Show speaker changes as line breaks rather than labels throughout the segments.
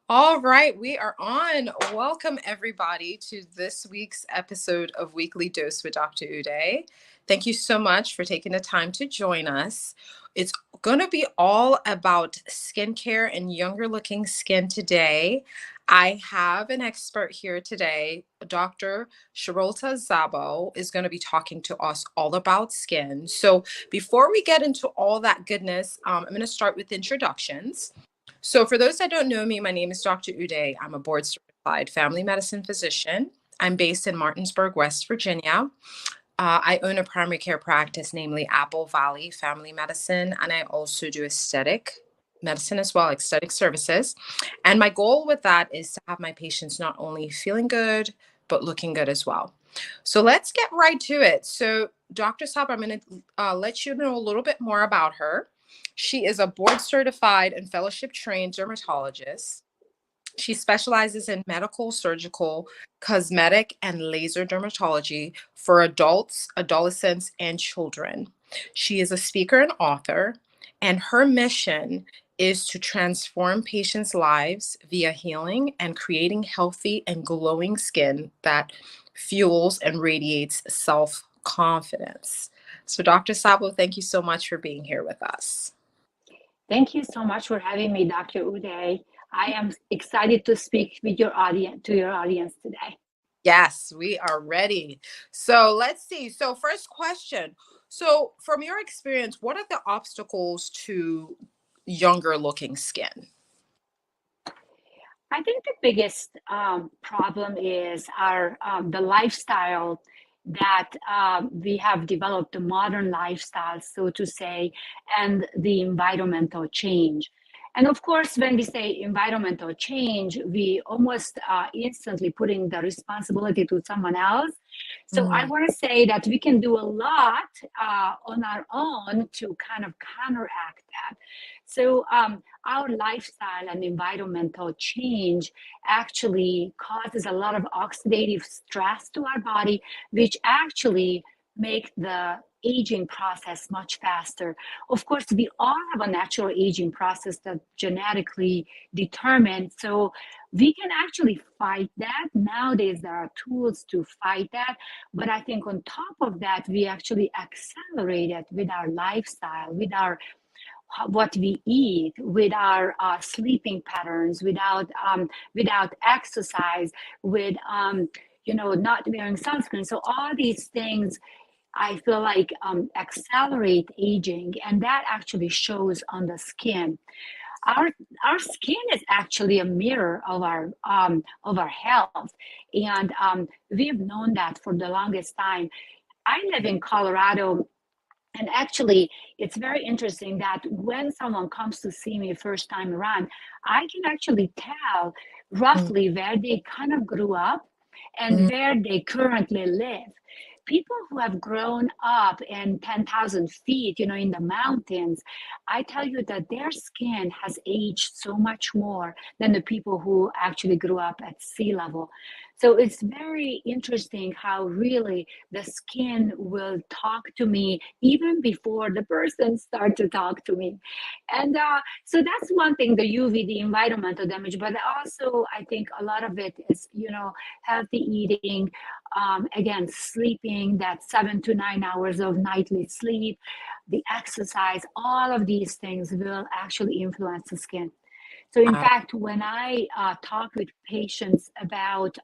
All right, we are on. Welcome, everybody, to this week's episode of Weekly Dose with Dr. Uday. Thank you so much for taking the time to join us. It's going to be all about skincare and younger looking skin today. I have an expert here today. Dr. Sharolta Zabo is going to be talking to us all about skin. So, before we get into all that goodness, I'm going to start with introductions. So, for those that don't know me, my name is Dr. Uday. I'm a board certified family medicine physician. I'm based in Martinsburg, West Virginia. I own a primary care practice, namely Apple Valley Family Medicine, and I also do aesthetic medicine as well, aesthetic services. And my goal with that is to have my patients not only feeling good, but looking good as well. So let's get right to it. So, Dr. Saab, I'm going to let you know a little bit more about her. She is a board certified and fellowship trained dermatologist. She specializes in medical, surgical, cosmetic, and laser dermatology for adults, adolescents, and children. She is a speaker and author, and her mission is to transform patients' lives via healing and creating healthy and glowing skin that fuels and radiates self confidence. So, Dr. Sabo, thank you so much for being here with us.
Thank you so much for having me, Dr. Uday. I am excited to speak with your audience to your audience today.
Yes, we are ready. So let's see. So, first question. So, from your experience, what are the obstacles to younger looking skin?
I think the biggest problem is our the lifestyle that we have developed, the modern lifestyle, so to say, and the environmental change. And of course, when we say environmental change, we almost instantly putting the responsibility to someone else. So I
Mm,
want to say that we can do a lot on our own to kind of counteract that. So our lifestyle and environmental change actually causes a lot of oxidative stress to our body, which actually make the aging process much faster. Of course, we all have a natural aging process that genetically determined. So we can actually fight that. Nowadays, there are tools to fight that. But I think on top of that, we actually accelerate it with our lifestyle, with our what we eat, with our sleeping patterns, without exercise, with not wearing sunscreen. So all these things I feel like accelerate aging, and that actually shows on the skin. Our our skin is actually a mirror of our health, and we've known that for the longest time. I live in Colorado, and actually, it's very interesting that when someone comes to see me first time around, I can actually tell
mm,
roughly where they kind of grew up and
mm.
where they currently live. People who have grown up in 10,000 feet, in the mountains, I tell you that their skin has aged so much more than the people who actually grew up at sea level. So it's very interesting how really the skin will talk to me even before the person start to talk to me. And so that's one thing, the UV, the environmental damage, but also I think a lot of it is, healthy eating, again, sleeping, that 7 to 9 hours of nightly sleep, the exercise, all of these things will actually influence the skin. So, in
Ab-
fact, when I talk with patients about,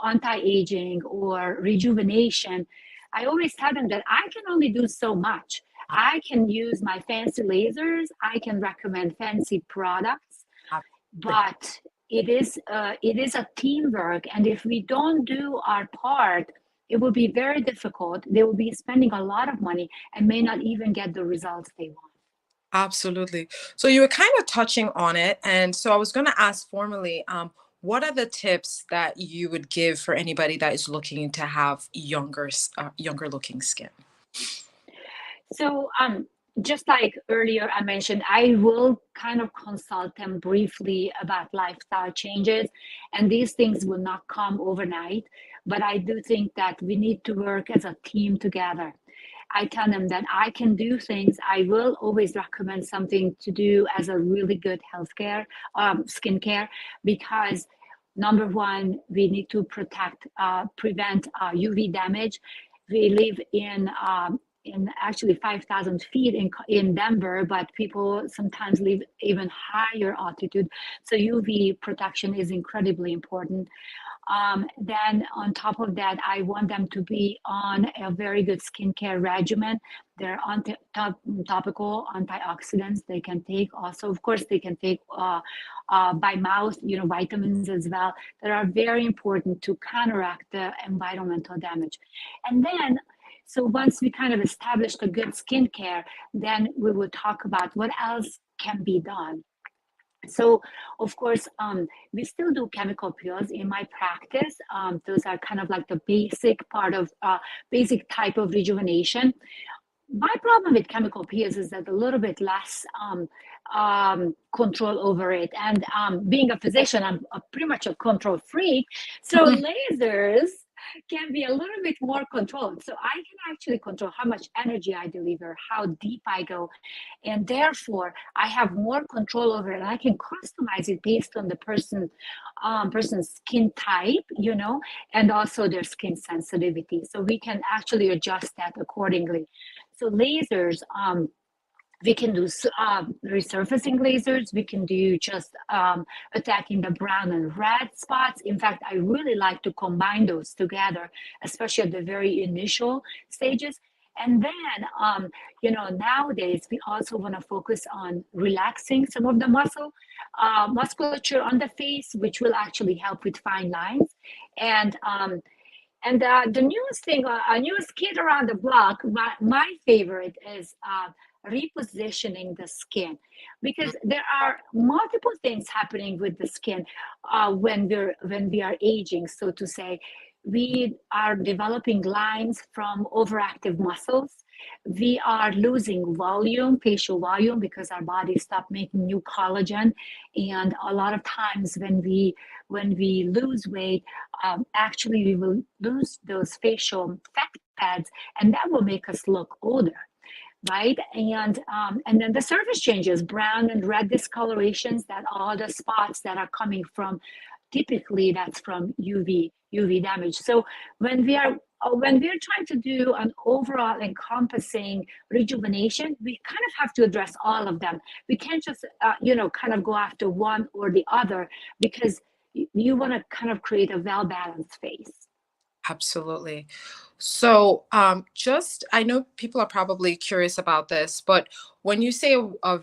anti-aging or rejuvenation, I always tell them that I can only do so much. I can use my fancy lasers. I can recommend fancy products,
ab-
but it is a teamwork, and if we don't do our part, it will be very difficult. They will be spending a lot of money and may not even get the results they want.
Absolutely. So, you were kind of touching on it. And so, I was going to ask formally, what are the tips that you would give for anybody that is looking to have younger looking skin?
So, just like earlier I mentioned, I will kind of consult them briefly about lifestyle changes, and these things will not come overnight. But I do think that we need to work as a team together. I tell them that I can do things. I will always recommend something to do as a really good healthcare, skincare, because number one, we need to prevent UV damage. We live in actually 5,000 feet in Denver, but people sometimes live even higher altitude. So UV protection is incredibly important. Then on top of that, I want them to be on a very good skincare regimen. They're on topical antioxidants they can take. Also, of course, they can take by mouth, vitamins as well that are very important to counteract the environmental damage. And then, so once we kind of established a good skincare, then we would talk about what else can be done. So, of course, we still do chemical peels in my practice. Those are kind of like the basic part of basic type of rejuvenation. My problem with chemical peels is that a little bit less control over it. And being a physician, I'm pretty much a control freak. So lasers can be a little bit more controlled. So I can actually control how much energy I deliver, how deep I go, and therefore I have more control over it. And I can customize it based on the person's skin type, and also their skin sensitivity. So we can actually adjust that accordingly. So lasers, we can do resurfacing lasers. We can do just attacking the brown and red spots. In fact, I really like to combine those together, especially at the very initial stages. And then, nowadays, we also want to focus on relaxing some of the musculature on the face, which will actually help with fine lines. And the newest thing, a newest kid around the block, my favorite is repositioning the skin, because there are multiple things happening with the skin when we are aging, so to say. We are developing lines from overactive muscles. We are losing volume, facial volume, because our bodies stop making new collagen. And a lot of times when we lose weight, actually we will lose those facial fat pads, and that will make us look older, right? And then the surface changes, brown and red discolorations, that all the spots that are coming from, typically that's from UV damage. So when we are trying to do an overall encompassing rejuvenation, we kind of have to address all of them. We can't just kind of go after one or the other, because you want to kind of create a well-balanced face.
Absolutely. So, just I know people are probably curious about this, but when you say a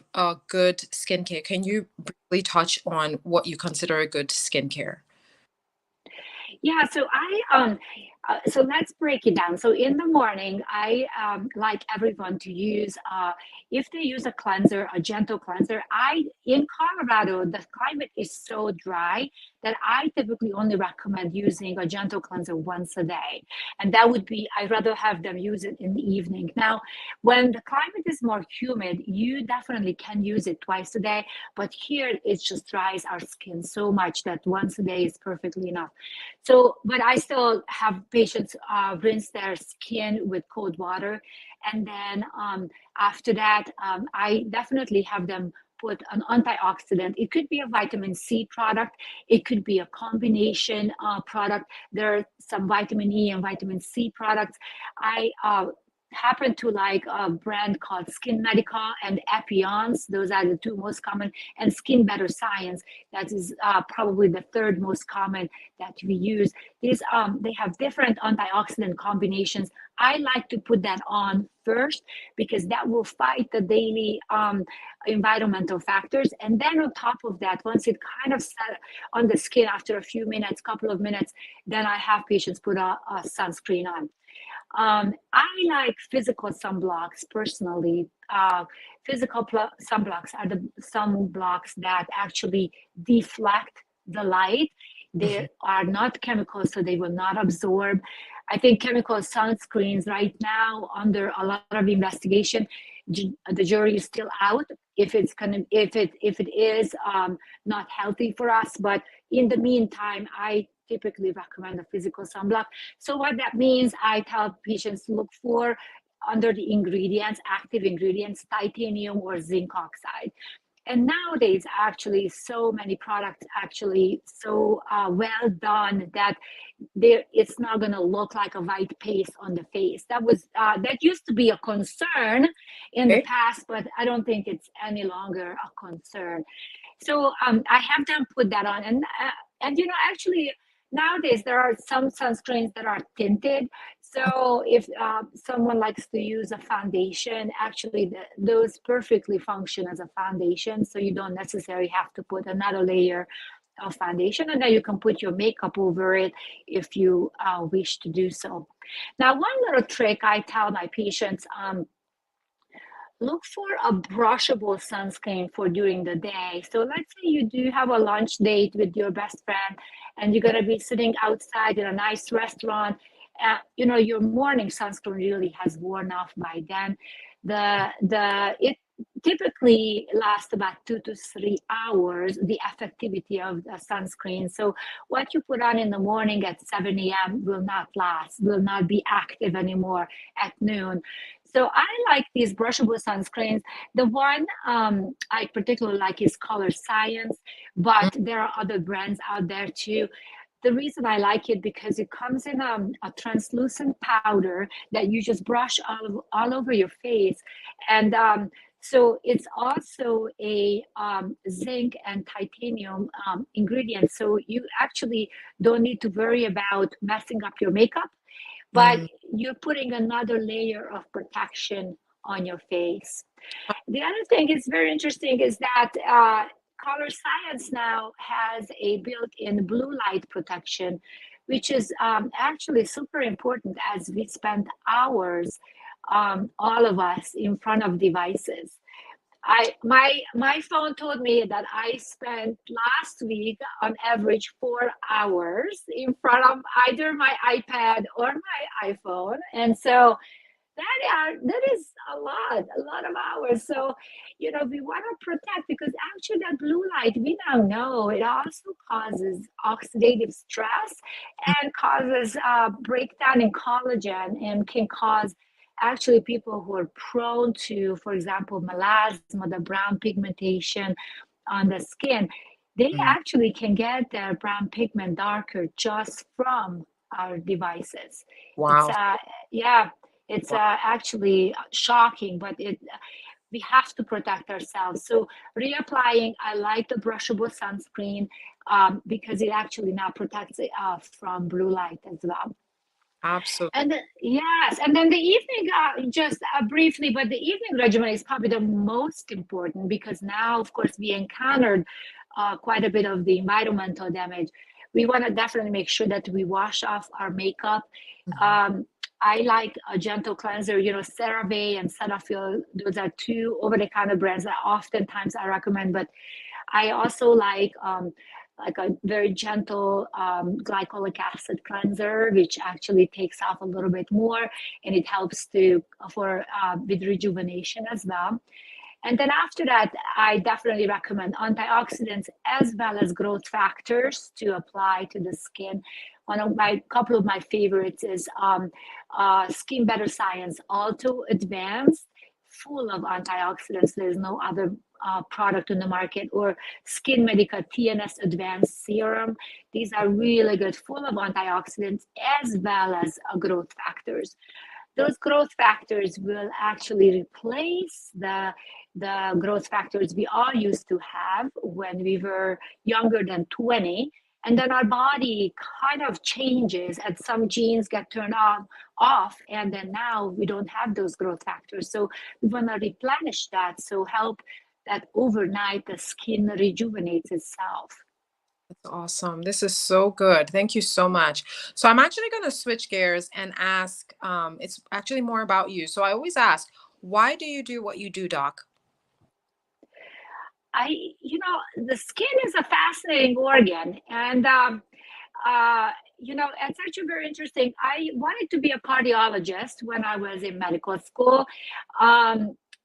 good skincare, can you briefly touch on what you consider a good skincare?
Yeah, so let's break it down. So in the morning, I like everyone to use, if they use a cleanser, a gentle cleanser. In Colorado, the climate is so dry that I typically only recommend using a gentle cleanser once a day. And that would be, I'd rather have them use it in the evening. Now, when the climate is more humid, you definitely can use it twice a day, but here it just dries our skin so much that once a day is perfectly enough. So, but I still have patients rinse their skin with cold water. And then after that, I definitely have them put an antioxidant. It could be a vitamin C product. It could be a combination product. There are some vitamin E and vitamin C products. I happen to like a brand called Skin Medica and Epion's. Those are the two most common, and Skin Better Science. That is probably the third most common that we use. These they have different antioxidant combinations. I like to put that on first, because that will fight the daily environmental factors. And then on top of that, once it kind of set on the skin after a few minutes, couple of minutes, then I have patients put a sunscreen on. I like physical sunblocks personally. Sunblocks are the sunblocks that actually deflect the light. They
Mhm.
are not chemicals, so they will not absorb. I think chemical sunscreens right now under a lot of investigation, the jury is still out if it's kind of if it is not healthy for us. But in the meantime, I typically recommend a physical sunblock. So what that means, I tell patients to look for under the ingredients, active ingredients, titanium or zinc oxide. And nowadays, actually, so many products actually so well done that it's not going to look like a white paste on the face. That used to be a concern in the
Okay.
past, but I don't think it's any longer a concern. So I have them put that on, and actually nowadays there are some sunscreens that are tinted. So if someone likes to use a foundation, actually those perfectly function as a foundation. So you don't necessarily have to put another layer of foundation, and then you can put your makeup over it if you wish to do so. Now, one little trick I tell my patients. Look for a brushable sunscreen for during the day. So let's say you do have a lunch date with your best friend and you're going to be sitting outside in a nice restaurant. Your morning sunscreen really has worn off by then. It typically lasts about 2 to 3 hours, the effectivity of the sunscreen. So what you put on in the morning at 7 a.m. will not last, will not be active anymore at noon. So I like these brushable sunscreens. The one I particularly like is Color Science, but there are other brands out there too. The reason I like it because it comes in a translucent powder that you just brush all over your face. And so it's also a zinc and titanium ingredient. So you actually don't need to worry about messing up your makeup, but
Mm.
you're putting another layer of protection on your face. The other thing is very interesting is that Color Science now has a built-in blue light protection, which is actually super important as we spend hours, all of us, in front of devices. My phone told me that I spent last week on average 4 hours in front of either my iPad or my iPhone, and so that is a lot of hours. So we want to protect because actually that blue light we now know it also causes oxidative stress and causes breakdown in collagen and can cause actually people who are prone to, for example, melasma, the brown pigmentation on the skin, they
Mm.
actually can get their brown pigment darker just from our devices. It's
Wow.
yeah, it's
Wow.
actually shocking, but we have to protect ourselves. So reapplying, I like the brushable sunscreen because it actually now protects it from blue light as well.
Absolutely.
And yes, and then the evening, just briefly, but the evening regimen is probably the most important because now, of course, we encountered quite a bit of the environmental damage. We want to definitely make sure that we wash off our makeup.
Mhm.
Um, I like a gentle cleanser, CeraVe and Cetaphil. Those are two over-the-counter brands that oftentimes I recommend, but I also like a very gentle glycolic acid cleanser, which actually takes off a little bit more, and it helps to for with rejuvenation as well. And then after that, I definitely recommend antioxidants as well as growth factors to apply to the skin. One of my couple of my favorites is Skin Better Science Alto Advanced, full of antioxidants. There's no other product on the market, or Skin Medica TNS Advanced Serum. These are really good, full of antioxidants as well as growth factors. Those growth factors will actually replace the growth factors we all used to have when we were younger than 20. And then our body kind of changes and some genes get turned on off, and then now we don't have those growth factors. So we want to replenish that, so help that overnight the skin rejuvenates itself.
That's awesome. This is so good. Thank you so much. So I'm actually going to switch gears and ask, it's actually more about you. So I always ask, why do you do what you do, Doc?
I, the skin is a fascinating organ, and it's actually very interesting. I wanted to be a cardiologist when I was in medical school,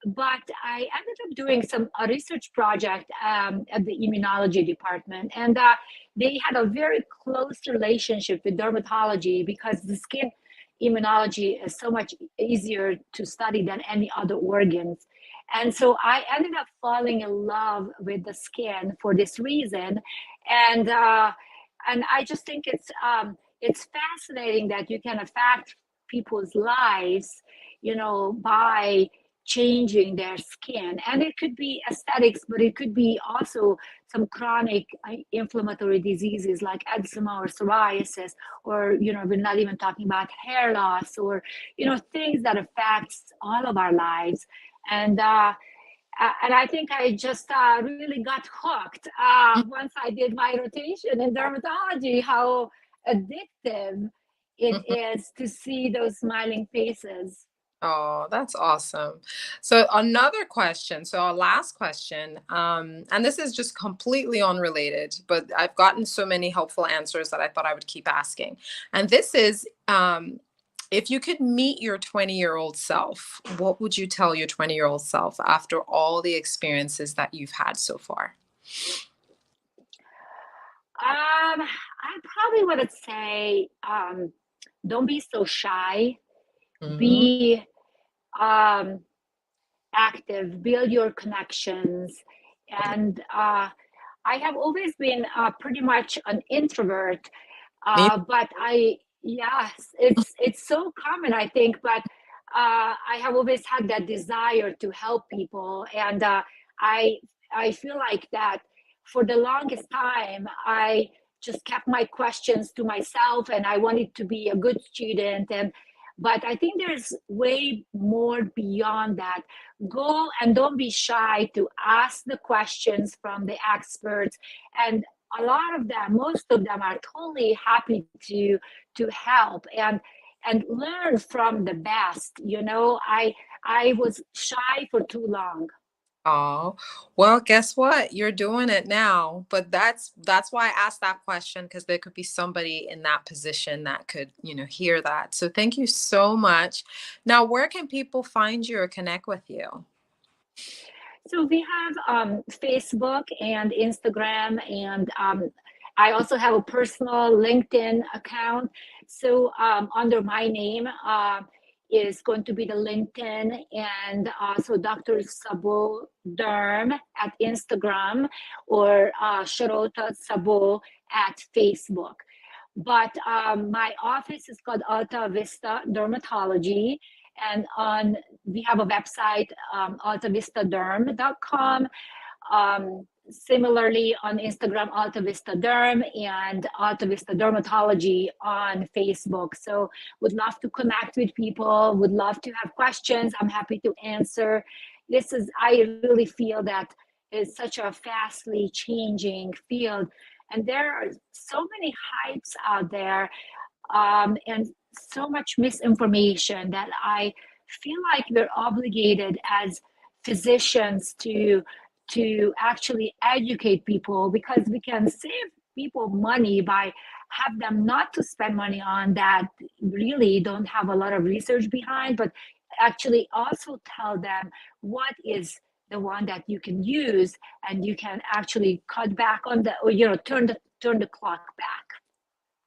but I ended up doing a research project at the immunology department, and they had a very close relationship with dermatology because the skin immunology is so much easier to study than any other organs. And so I ended up falling in love with the skin for this reason. And I just think it's fascinating that you can affect people's lives, by changing their skin. And it could be aesthetics, but it could be also some chronic inflammatory diseases like eczema or psoriasis, or, we're not even talking about hair loss, or, things that affects all of our lives. And I think I just really got hooked once I did my rotation in dermatology, how addictive it
Mhm.
is to see those smiling faces.
Oh, that's awesome. So another question. So our last question, and this is just completely unrelated, but I've gotten so many helpful answers that I thought I would keep asking. And this is, if you could meet your 20-year-old self, what would you tell your 20-year-old self after all the experiences that you've had so far?
I probably would say, don't be so shy.
Mhm.
Be um, active, build your connections.
Yeah.
And I have always been pretty much an introvert,
Me.
but yes, it's so common, I think. But I have always had that desire to help people, and I I feel like that for the longest time I just kept my questions to myself, and I wanted to be a good student. And but I think there's way more beyond that. Go and don't be shy to ask the questions from the experts. And a lot of them, most of them, are totally happy to help and learn from the best. I was shy for too long.
Oh, well, guess what? You're doing it now. But that's why I asked that question, because there could be somebody in that position that could, hear that. So thank you so much. Now, where can people find you or connect with you?
So we have Facebook and Instagram, and I also have a personal LinkedIn account. So under my name is going to be the LinkedIn, and also Dr. Zabo Derm at Instagram, or Sharolta Zabo at Facebook. But my office is called Alta Vista Dermatology, and on we have a website, altavistaderm.com. Similarly, on Instagram, Alta Vista Derm, and Alta Vista Dermatology on Facebook. So would love to connect with people, would love to have questions. I'm happy to answer. I really feel that it's such a fastly changing field. And there are so many hypes out there, and so much misinformation, that I feel like we're obligated as physicians to actually educate people, because we can save people money by have them not to spend money on that really don't have a lot of research behind, but actually also tell them what is the one that you can use, and you can actually cut back on the, or turn the clock back.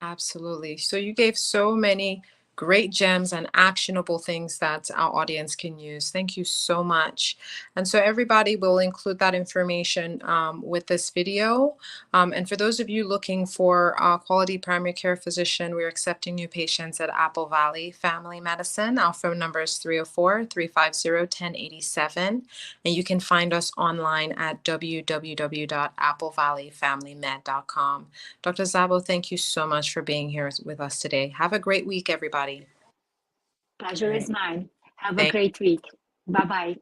Absolutely. So you gave so many great gems and actionable things that our audience can use. Thank you so much. And so everybody will include that information with this video. And for those of you looking for a quality primary care physician, we're accepting new patients at Apple Valley Family Medicine. Our phone number is 304-350-1087. And you can find us online at www.applevalleyfamilymed.com. Dr. Zabo, thank you so much for being here with us today. Have a great week, everybody. All
Pleasure is
right.
mine. Have a
Thank
great week. Bye bye.